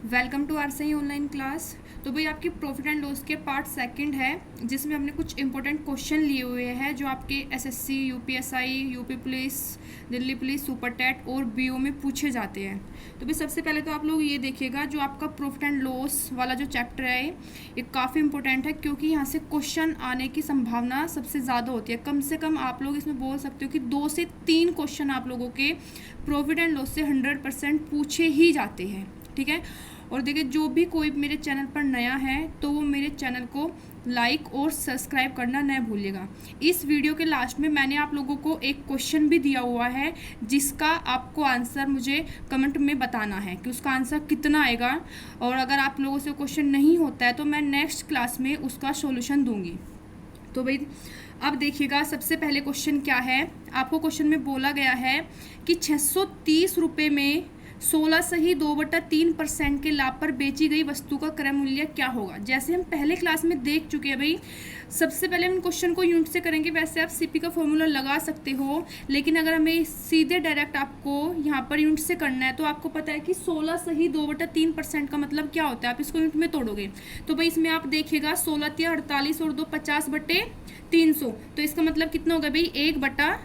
Welcome to are सही online class. तो भाई आपकी प्रॉफिट एंड लॉस के पार्ट सेकंड है, जिसमें हमने कुछ इंपॉर्टेंट क्वेश्चन लिए हुए हैं जो आपके SSC, UPSI, UP police, Delhi police, super TET और बीओ में पूछे जाते हैं। तो भाई सबसे पहले तो आप लोग ये देखिएगा, जो आपका प्रॉफिट एंड लॉस वाला जो चैप्टर है ये काफ़ी इंपॉर्टेंट है, क्योंकि यहाँ से क्वेश्चन आने की संभावना सबसे ज़्यादा होती है। कम से कम आप लोग इसमें बोल सकते हो कि 2 से 3 क्वेश्चन आप लोगों के प्रॉफिट एंड लॉस से 100% पूछे ही जाते हैं। ठीक है। और देखिए, जो भी कोई मेरे चैनल पर नया है तो वो मेरे चैनल को लाइक और सब्सक्राइब करना न भूलिएगा। इस वीडियो के लास्ट में मैंने आप लोगों को एक क्वेश्चन भी दिया हुआ है, जिसका आपको आंसर मुझे कमेंट में बताना है कि उसका आंसर कितना आएगा। और अगर आप लोगों से क्वेश्चन नहीं होता है तो मैं नेक्स्ट क्लास में उसका सॉल्यूशन दूंगी। तो भाई अब देखिएगा, सबसे पहले क्वेश्चन क्या है। आपको क्वेश्चन में बोला गया है कि 630 रुपये में 16 सही 2/3% के लाभ पर बेची गई वस्तु का क्रय मूल्य क्या होगा। जैसे हम पहले क्लास में देख चुके हैं भाई, सबसे पहले हम क्वेश्चन को यूनिट से करेंगे। वैसे आप सीपी का फॉर्मूला लगा सकते हो, लेकिन अगर हमें सीधे डायरेक्ट आपको यहाँ पर यूनिट से करना है तो आपको पता है कि 16 सही 2/3% का मतलब क्या होता है। आप इसको यूनिट में तोड़ोगे तो भाई इसमें आप देखिएगा 16 × 48 और 2 50/300, तो इसका मतलब कितना होगा भाई 1/6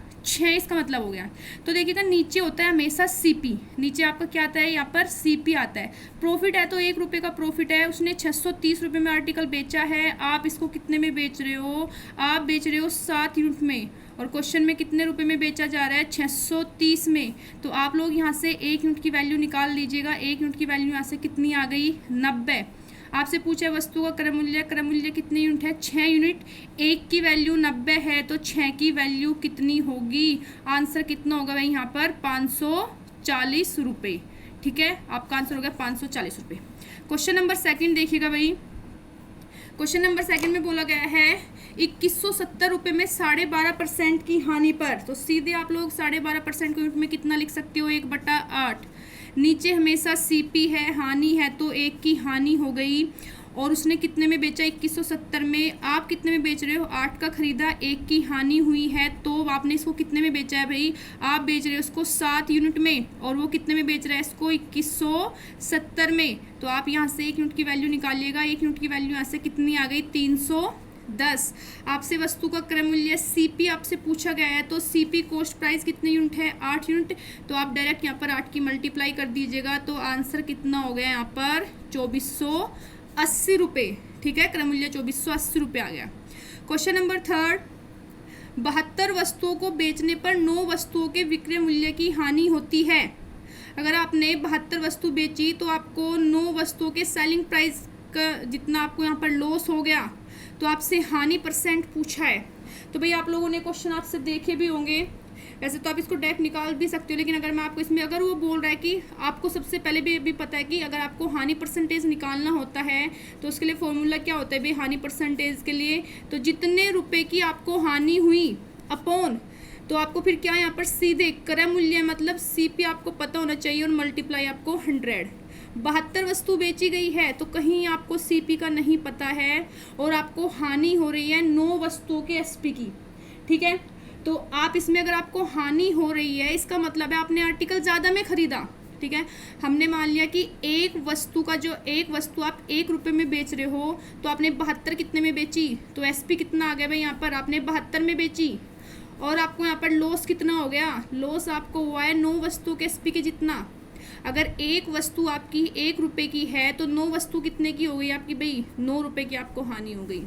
इसका मतलब हो गया। तो देखिएगा, नीचे होता है हमेशा सीपी, नीचे आपका क्या आता है, यहाँ पर सीपी आता है। प्रॉफिट है तो 1 रुपये का प्रॉफिट है, उसने 630 रुपये में आर्टिकल बेचा है। आप इसको कितने में बेच रहे हो, आप बेच रहे हो 7 यूनिट में, और क्वेश्चन में कितने रुपए में बेचा जा रहा है, 630 में। तो आप लोग यहाँ से 1 यूनिट की वैल्यू निकाल लीजिएगा। 1 यूनिट की वैल्यू यहाँ से कितनी आ गई, 90। आपसे पूछा है वस्तु का क्रय मूल्य कितने यूनिट है, 6 यूनिट। 1 की वैल्यू 90 है तो 6 की वैल्यू कितनी होगी, आंसर कितना होगा भाई यहाँ पर 540 रुपये। ठीक है, आपका आंसर होगा 540 रुपये। क्वेश्चन नंबर सेकंड देखिएगा भाई। क्वेश्चन नंबर सेकंड में बोला गया है 2170 रुपये में 12.5% की हानि पर, तो सीधे आप लोग 12.5% के यूनिट में कितना लिख सकते हो, 1/8। नीचे हमेशा सीपी है, हानि है तो 1 की हानि हो गई। और उसने कितने में बेचा, 2170 में। आप कितने में बेच रहे हो, 8 का खरीदा, 1 की हानि हुई है, तो आपने इसको कितने में बेचा है भाई, आप बेच रहे हो उसको 7 यूनिट में, और वो कितने में बेच रहा है इसको 2170 में। तो आप यहाँ से 1 यूनिट की वैल्यू निकालिएगा। 1 यूनिट की वैल्यू यहाँ से कितनी आ गई, 310। आपसे वस्तु का क्रय मूल्य सीपी आपसे पूछा गया है, तो सीपी कॉस्ट प्राइस कितने यूनिट है, 8 यूनिट। तो आप डायरेक्ट यहाँ पर 8 की मल्टीप्लाई कर दीजिएगा, तो आंसर कितना हो गया यहाँ पर 2480 रुपये। ठीक है, क्रय मूल्य 2480 रुपये आ गया। क्वेश्चन नंबर थर्ड, 72 वस्तुओं को बेचने पर 9 वस्तुओं के विक्रय मूल्य की हानि होती है। अगर आपने 72 वस्तु बेची तो आपको 9 वस्तुओं के सेलिंग प्राइस का जितना आपको यहाँ पर लॉस हो गया, तो आपसे हानि परसेंट पूछा है। तो भाई आप लोगों ने क्वेश्चन आपसे देखे भी होंगे, वैसे तो आप इसको डायरेक्ट निकाल भी सकते हो, लेकिन अगर मैं आपको इसमें, अगर वो बोल रहा है कि आपको सबसे पहले भी पता है कि अगर आपको हानि परसेंटेज निकालना होता है तो उसके लिए फॉर्मूला क्या होता है भाई, हानि परसेंटेज के लिए तो जितने रुपए की आपको हानि हुई अपॉन, तो आपको फिर क्या यहाँ पर सीधे क्रय मूल्य मतलब सीपी आपको पता होना चाहिए, और मल्टीप्लाई आपको 100। 72 वस्तु बेची गई है तो कहीं आपको सीपी का नहीं पता है, और आपको हानि हो रही है 9 वस्तुओं के एसपी की। ठीक है, तो आप इसमें अगर आपको हानि हो रही है, इसका मतलब है आपने आर्टिकल ज़्यादा में खरीदा। ठीक है, हमने मान लिया कि एक वस्तु आप 1 रुपये में बेच रहे हो, तो आपने 72 कितने में बेची, तो एसपी कितना आ गया भाई यहाँ पर, आपने 72 में बेची। और आपको यहाँ पर लॉस कितना हो गया, लॉस आपको हुआ है 9 वस्तु के एसपी के जितना। अगर एक वस्तु आपकी 1 रुपये की है तो 9 वस्तु कितने की हो गई आपकी भाई, 9 रुपये की आपको हानि हो गई।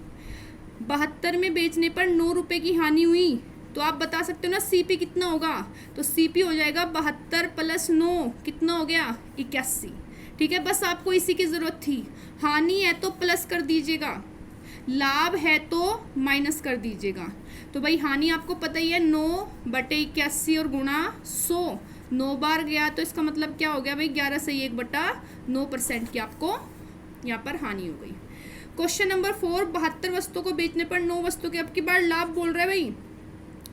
72 में बेचने पर 9 रुपये की हानि हुई, तो आप बता सकते हो ना सीपी कितना होगा, तो सीपी हो जाएगा 72 + 9 कितना हो गया, 81। ठीक है, बस आपको इसी की ज़रूरत थी। हानि है तो प्लस कर दीजिएगा, लाभ है तो माइनस कर दीजिएगा। तो भाई हानि आपको पता ही है 9/81 और गुणा 100, 9 बार गया, तो इसका मतलब क्या हो गया भाई 11 सही 1/9% की आपको यहाँ पर हानि हो गई। क्वेश्चन नंबर 4, 72 वस्तुओं को बेचने पर 9 वस्तुओं के अब की बार लाभ बोल रहा है भाई,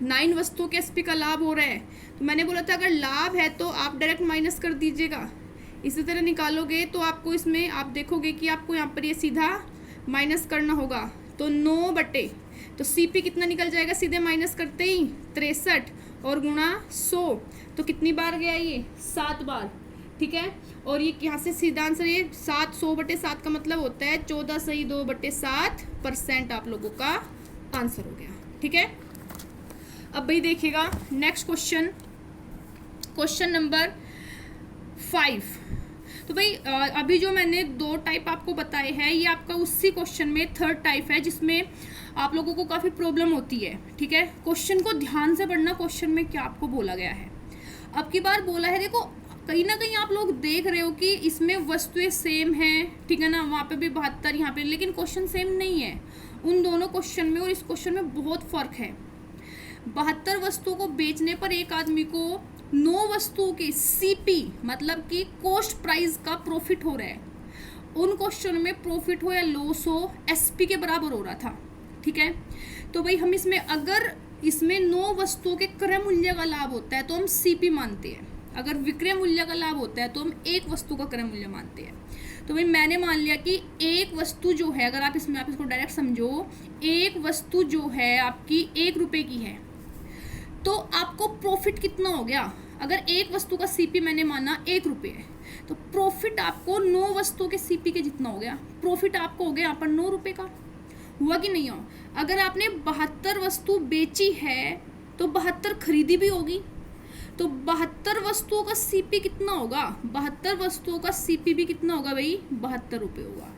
9 वस्तुओं के एसपी का लाभ हो रहा है। तो मैंने बोला था अगर लाभ है तो आप डायरेक्ट माइनस कर दीजिएगा। इसी तरह निकालोगे तो आपको इसमें आप देखोगे कि आपको यहाँ पर ये सीधा माइनस करना होगा, तो 9 तो सीपी कितना निकल जाएगा सीधे माइनस करते ही 63 और गुणा 100, तो कितनी बार गया ये 7 बार। ठीक है, और ये यहाँ से सीधा आंसर ये 7, 100/7 का मतलब होता है 14/2/7% आप लोगों का आंसर हो गया। ठीक है, अब भाई देखिएगा नेक्स्ट क्वेश्चन, क्वेश्चन नंबर 5। तो भाई अभी जो मैंने 2 टाइप आपको बताए हैं, ये आपका उसी क्वेश्चन में 3rd टाइप है जिसमें आप लोगों को काफ़ी प्रॉब्लम होती है। ठीक है, क्वेश्चन को ध्यान से पढ़ना, क्वेश्चन में क्या आपको बोला गया है। अब की बार बोला है, देखो कहीं ना कहीं आप लोग देख रहे हो कि इसमें वस्तुएं सेम हैं, ठीक है ना, वहाँ पे भी 72 यहाँ पे, लेकिन क्वेश्चन सेम नहीं है उन दोनों क्वेश्चन में, और इस क्वेश्चन में बहुत फ़र्क है। 72 वस्तुओं को बेचने पर एक आदमी को 9 वस्तुओं के सीपी मतलब कि कॉस्ट प्राइस का प्रॉफिट हो रहा है। उन क्वेश्चन में प्रॉफिट हो या लॉस हो, एसपी के बराबर हो रहा था। ठीक है, तो भाई हम इसमें अगर इसमें 9 वस्तुओं के क्रय मूल्य का लाभ होता है तो हम सीपी मानते हैं, अगर विक्रय मूल्य का लाभ होता है तो हम एक वस्तु का क्रय मूल्य मानते हैं। तो भाई मैंने मान लिया कि एक वस्तु जो है, अगर आप इसमें आप इसको डायरेक्ट समझो, एक वस्तु जो है आपकी 1 रुपये की है, तो आपको प्रॉफिट कितना हो गया। अगर एक वस्तु का सीपी मैंने माना 1 रुपये है, तो प्रॉफिट आपको 9 वस्तुओं के सीपी के जितना हो गया। प्रॉफिट आपको हो गया यहाँ पर 9 रुपये का, हुआ कि नहीं हो। अगर आपने 72 वस्तु बेची है तो 72 खरीदी भी होगी, तो 72 वस्तुओं का सीपी कितना होगा, 72 वस्तुओं का सीपी भी कितना होगा भाई, 72 रुपये होगा।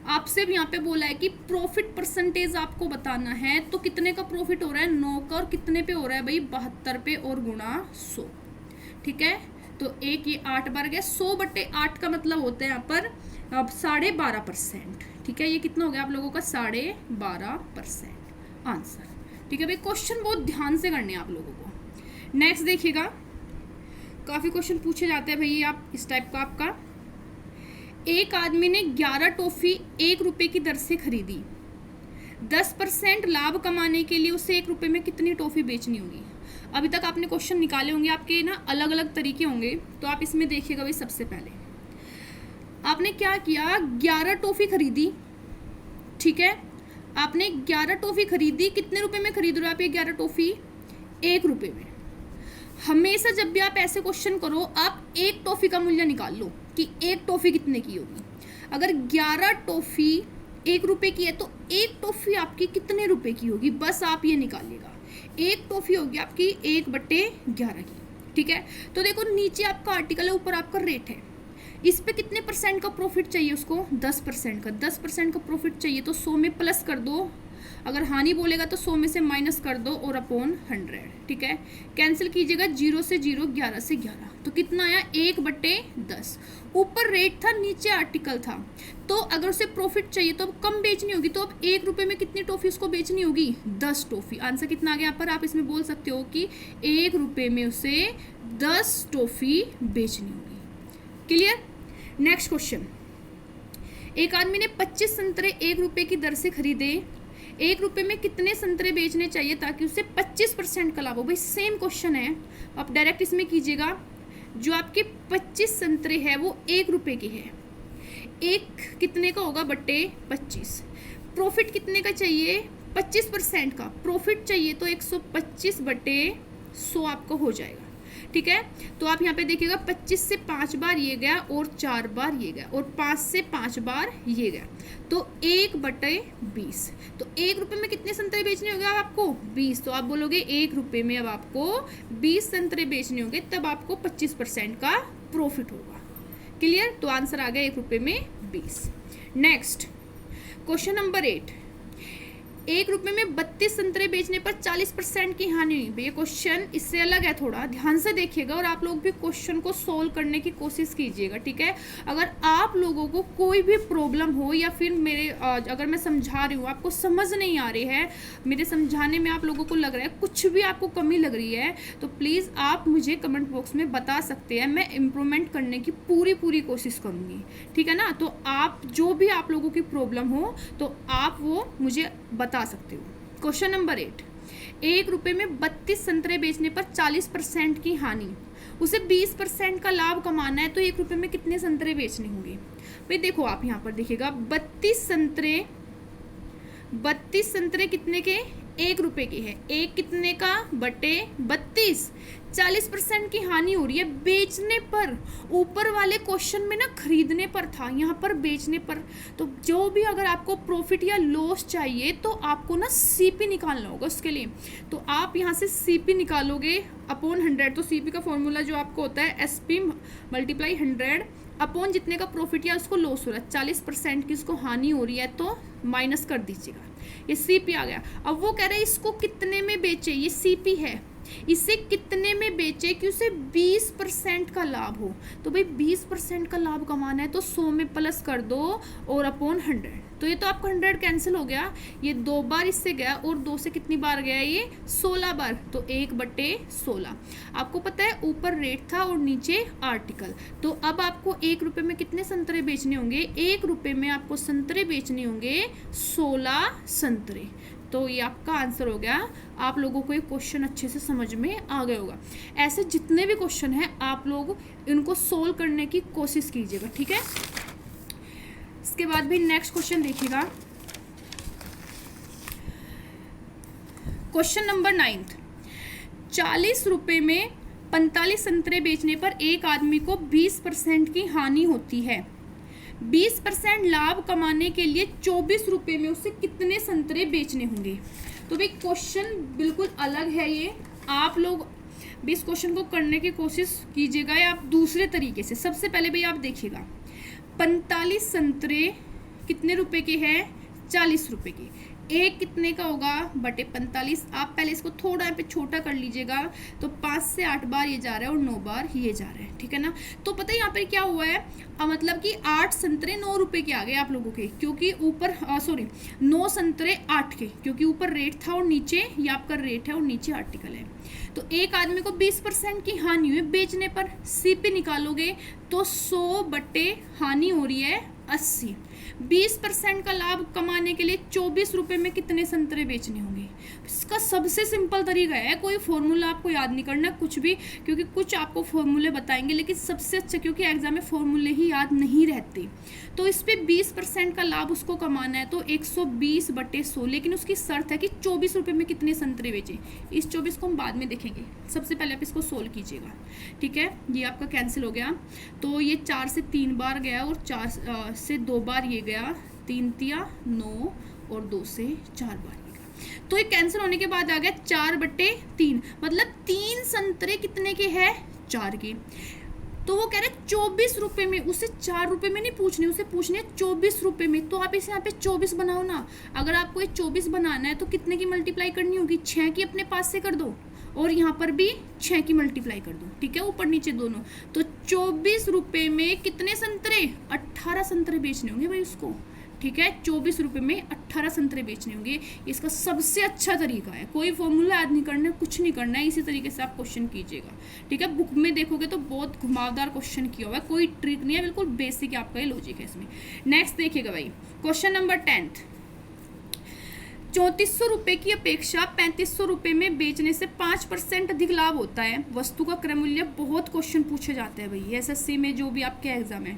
आपसे यहाँ पे बोला है कि प्रॉफिट परसेंटेज आपको बताना है, तो कितने का प्रॉफिट हो रहा है, 9 का, और कितने पे हो रहा है भाई, 72 पे, और गुणा 100। ठीक है, तो एक ये 8 बार गया, 100/8 का मतलब होता है यहाँ पर अब 12.5%। ठीक है, ये कितना हो गया आप लोगों का, 12.5% आंसर। ठीक है भाई, क्वेश्चन बहुत ध्यान से करने हैं आप लोगों को। नेक्स्ट देखिएगा, काफ़ी क्वेश्चन पूछे जाते हैं भाई आप इस टाइप का। आपका एक आदमी ने 11 टॉफ़ी 1 रुपये की दर से खरीदी। 10% लाभ कमाने के लिए उसे 1 रुपये में कितनी टॉफ़ी बेचनी होगी। अभी तक आपने क्वेश्चन निकाले होंगे, आपके ना अलग अलग तरीके होंगे, तो आप इसमें देखिएगा भाई। सबसे पहले आपने क्या किया, 11 टॉफ़ी खरीदी। ठीक है, आपने 11 टॉफ़ी खरीदी, कितने रुपए में खरीद रहे हो आप ये 11 टॉफ़ी, 1 रुपये में। हमेशा जब भी आप ऐसे क्वेश्चन करो, आप एक टॉफ़ी का मूल्य निकाल लो कि एक टॉफ़ी कितने की होगी। अगर 11 टॉफ़ी 1 रुपये की है तो एक टॉफ़ी आपकी कितने रुपए की होगी, बस आप ये निकालिएगा। एक टॉफ़ी होगी आपकी 1/11 की। ठीक है, तो देखो नीचे आपका आर्टिकल है, ऊपर आपका रेट है। इस पे कितने % का प्रॉफिट चाहिए उसको, 10% का। 10% का प्रॉफिट चाहिए तो 100 में प्लस कर दो, अगर हानि बोलेगा तो 100 में से माइनस कर दो, और अपॉन 100। ठीक है, कैंसिल कीजिएगा, 0 से 0, 11 से 11, तो कितना आया, 1/10। ऊपर रेट था, नीचे आर्टिकल था, तो अगर उसे प्रॉफिट चाहिए तो अब कम बेचनी होगी, तो अब 1 रुपये में कितनी टॉफ़ी उसको बेचनी होगी, 10 टॉफ़ी। आंसर कितना आ गया यहाँ पर, आप इसमें बोल सकते हो कि 1 रुपये में उसे 10 टॉफ़ी बेचनी होगी। क्लियर। नेक्स्ट क्वेश्चन, एक आदमी ने 25 संतरे 1 रुपये की दर से खरीदे। 1 रुपये में कितने संतरे बेचने चाहिए ताकि उससे 25% का लाभ हो। भाई सेम क्वेश्चन है, आप डायरेक्ट इसमें कीजिएगा। जो आपके 25 संतरे हैं वो 1 रुपये के हैं, एक कितने का होगा, बट्टे 25। प्रॉफिट कितने का चाहिए, 25% का प्रॉफिट चाहिए, तो 125/100 आपको हो जाएगा। ठीक है, तो आप यहाँ पे देखिएगा, 25 से 5 बार ये गया, और 4 बार ये गया, और 5 से 5 बार ये गया, तो 1/20। तो 1 रुपये में कितने संतरे बेचने होंगे आपको, 20। तो आप बोलोगे 1 रुपये में अब आपको 20 संतरे बेचने होंगे, तब आपको 25% का प्रॉफिट होगा। क्लियर, तो आंसर आ गया 1 रुपये में 20। नेक्स्ट क्वेश्चन नंबर 8, 1 रुपये में 32 संतरे बेचने पर 40% की हानि हुई। भैया क्वेश्चन इससे अलग है, थोड़ा ध्यान से देखिएगा, और आप लोग भी क्वेश्चन को सोल्व करने की कोशिश कीजिएगा। ठीक है, अगर आप लोगों को कोई भी प्रॉब्लम हो, या फिर मेरे अगर मैं समझा रही हूँ आपको समझ नहीं आ रही है, मेरे समझाने में आप लोगों को लग रहा है कुछ भी आपको कमी लग रही है, तो प्लीज़ आप मुझे कमेंट बॉक्स में बता सकते हैं, मैं इम्प्रूवमेंट करने की पूरी कोशिश करूँगी। ठीक है ना, तो आप जो भी आप लोगों की प्रॉब्लम हो तो आप वो मुझे बता सकते हो। क्वेश्चन नंबर 8, 1 रुपये में 32 संतरे बेचने पर 40% की हानि, उसे 20% का लाभ कमाना है, तो 1 रुपये में कितने संतरे बेचने होंगे। भाई देखो आप यहाँ पर देखिएगा, 32 संतरे कितने के, 1 रुपए की है, एक कितने का बटे 32, 40% की हानि हो रही है बेचने पर। ऊपर वाले क्वेश्चन में ना खरीदने पर था, यहाँ पर बेचने पर। तो जो भी अगर आपको प्रॉफिट या लॉस चाहिए तो आपको ना सीपी निकालना होगा उसके लिए। तो आप यहाँ से सीपी निकालोगे अपॉन 100। तो सीपी का फॉर्मूला जो आपको होता है एसपी मल्टीप्लाई 100 अपॉन जितने का प्रॉफिट या उसको लॉस हो रहा है, 40% की उसको हानि हो रही है तो माइनस कर दीजिएगा, ये सीपी आ गया। अब वो कह रहे हैं इसको कितने में बेचे, ये सीपी है, इसे कितने में बेचे कि उसे 20% का लाभ हो। तो भाई 20% का लाभ कमाना है तो 100 में प्लस कर दो और अपॉन 100। तो ये तो आपका 100 कैंसिल हो गया, ये 2 बार इससे गया और 2 से कितनी बार गया, ये 16 बार। तो 1/16। आपको पता है ऊपर रेट था और नीचे आर्टिकल। तो अब आपको 1 रुपये में कितने संतरे बेचने होंगे, 1 रुपये में आपको संतरे बेचने होंगे 16 संतरे। तो ये आपका आंसर हो गया। आप लोगों को ये क्वेश्चन अच्छे से समझ में आ गया होगा। ऐसे जितने भी क्वेश्चन हैं आप लोग इनको सोल्व करने की कोशिश कीजिएगा, ठीक है। इसके बाद भी नेक्स्ट क्वेश्चन देखिएगा, क्वेश्चन नंबर 9। 40 रुपये में 45 संतरे बेचने पर एक आदमी को 20% की हानि होती है। 20% लाभ कमाने के लिए 24 रुपये में उसे कितने संतरे बेचने होंगे। तो भाई क्वेश्चन बिल्कुल अलग है ये। आप लोग भी इस क्वेश्चन को करने की कोशिश कीजिएगा या आप दूसरे तरीके से। सबसे पहले भाई आप देखिएगा 45 संतरे कितने रुपए के हैं, 40 रुपए के। एक कितने का होगा बटे 45। आप पहले इसको थोड़ा यहाँ पे छोटा कर लीजिएगा। तो 5 से 8 बार ये जा रहा है और 9 बार ये जा रहा है, ठीक है ना। तो पता है यहाँ पे क्या हुआ है, मतलब कि 8 संतरे 9 रुपए के आ गए आप लोगों के, क्योंकि ऊपर 9 संतरे 8 के, क्योंकि ऊपर रेट था और नीचे ये आपका रेट है और नीचे आर्टिकल है। तो एक आदमी को 20% की हानि हुई बेचने पर। सीपी निकालोगे तो 100 बटे हानि हो रही है 80। 20% का लाभ कमाने के लिए 24 रुपये में कितने संतरे बेचने होंगे। इसका सबसे सिंपल तरीका है, कोई फॉर्मूला आपको याद नहीं करना कुछ भी, क्योंकि कुछ आपको फॉर्मूले बताएंगे लेकिन सबसे अच्छा, क्योंकि एग्जाम में फॉर्मूले ही याद नहीं रहते। तो इस पर 20% का लाभ उसको कमाना है तो 120 बटे 100, लेकिन उसकी शर्त है कि 24 रुपये में कितने संतरे बेचे। इस 24 को हम बाद में देखेंगे, सबसे पहले आप इसको सोल्व कीजिएगा, ठीक है। ये आपका कैंसिल हो गया। तो ये 4 से 3 बार गया और 4 से 2 बार ये गया, 3 तिया 9 और 2 से 4 बार ये गया। तो ये कैंसिल होने के बाद आ गया 4/3, मतलब 3 संतरे कितने के हैं, 4 के। तो वो कह रहे 24 रुपये में, उसे 4 रुपये में नहीं पूछने, उसे पूछने 24 रुपये में। तो आप इसे यहाँ पे 24 बनाओ ना। अगर आपको ये 24 बनाना है तो कितने की मल्टीप्लाई करनी होगी, 6 की अपने पास से कर दो और यहाँ पर भी 6 की मल्टीप्लाई कर दो, ठीक है, ऊपर नीचे दोनों। तो 24 रुपये में कितने संतरे, 18 संतरे बेचने होंगे भाई उसको, ठीक है। 24 रुपये में 18 संतरे बेचने होंगे। इसका सबसे अच्छा तरीका है, कोई फॉर्मूला याद नहीं करना, कुछ नहीं करना है, इसी तरीके से आप क्वेश्चन कीजिएगा, ठीक है। बुक में देखोगे तो बहुत घुमावदार क्वेश्चन किया हुआ है, कोई ट्रिक नहीं है, बिल्कुल बेसिक आपका ये लॉजिक है इसमें। नेक्स्ट देखिएगा भाई, क्वेश्चन नंबर 10। 3400 रुपये की अपेक्षा 3500 रुपये में बेचने से 5% अधिक लाभ होता है। वस्तु का क्रय मूल्य, बहुत क्वेश्चन पूछे जाते हैं भाई एसएससी में, जो भी आपके एग्जाम है।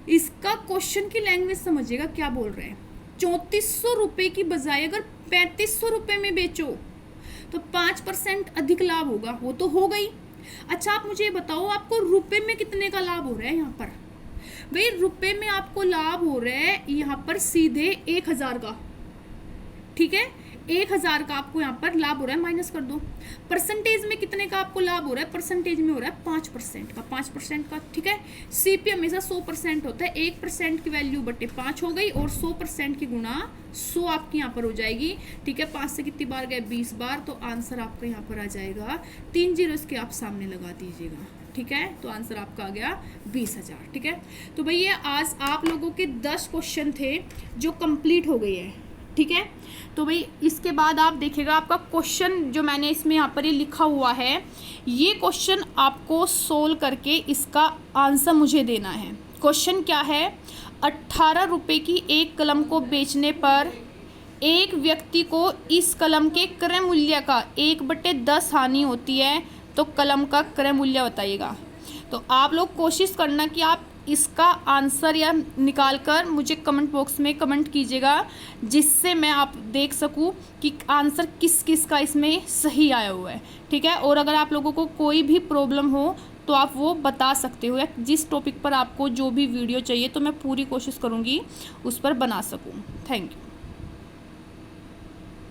इसका क्वेश्चन की लैंग्वेज समझिएगा क्या बोल रहे हैं। 3400 रुपये की बजाय अगर 3500 रुपये में बेचो तो 5% अधिक लाभ होगा, वो तो हो गई। अच्छा आप मुझे बताओ आपको रुपये में कितने का लाभ हो रहा है यहाँ पर। भाई रुपये में आपको लाभ हो रहा है यहाँ पर सीधे 1000 का, ठीक है। 1000 का आपको यहाँ पर लाभ हो रहा है, माइनस कर दो। परसेंटेज में कितने का आपको लाभ हो रहा है, परसेंटेज में हो रहा है 5% का, 5% का, ठीक है। सीपी हमेशा 100% होता है, 1% की वैल्यू बटे 5 हो गई और 100% की गुणा 100 आपकी यहाँ पर हो जाएगी, ठीक है। 5 से कितनी बार गए, 20 बार। तो आंसर आपका यहाँ पर आ जाएगा 3 जीरो इसके आप सामने लगा दीजिएगा, ठीक है। तो आंसर आपका आ गया 20,000, ठीक है। तो भैया आज आप लोगों के 10 क्वेश्चन थे जो कंप्लीट हो गए हैं, ठीक है। तो भाई इसके बाद आप देखिएगा आपका क्वेश्चन जो मैंने इसमें यहाँ पर ये लिखा हुआ है, ये क्वेश्चन आपको सोल्व करके इसका आंसर मुझे देना है। क्वेश्चन क्या है, 18 रुपये की एक कलम को बेचने पर एक व्यक्ति को इस कलम के क्रय मूल्य का 1/10 हानि होती है, तो कलम का क्रय मूल्य बताइएगा। तो आप लोग कोशिश करना कि आप इसका आंसर या निकाल कर मुझे कमेंट बॉक्स में कमेंट कीजिएगा, जिससे मैं आप देख सकूं कि आंसर किस किस का इसमें सही आया हुआ है। ठीक है, और अगर आप लोगों को कोई भी प्रॉब्लम हो तो आप वो बता सकते हो, या जिस टॉपिक पर आपको जो भी वीडियो चाहिए तो मैं पूरी कोशिश करूँगी उस पर बना सकूँ। Thank you.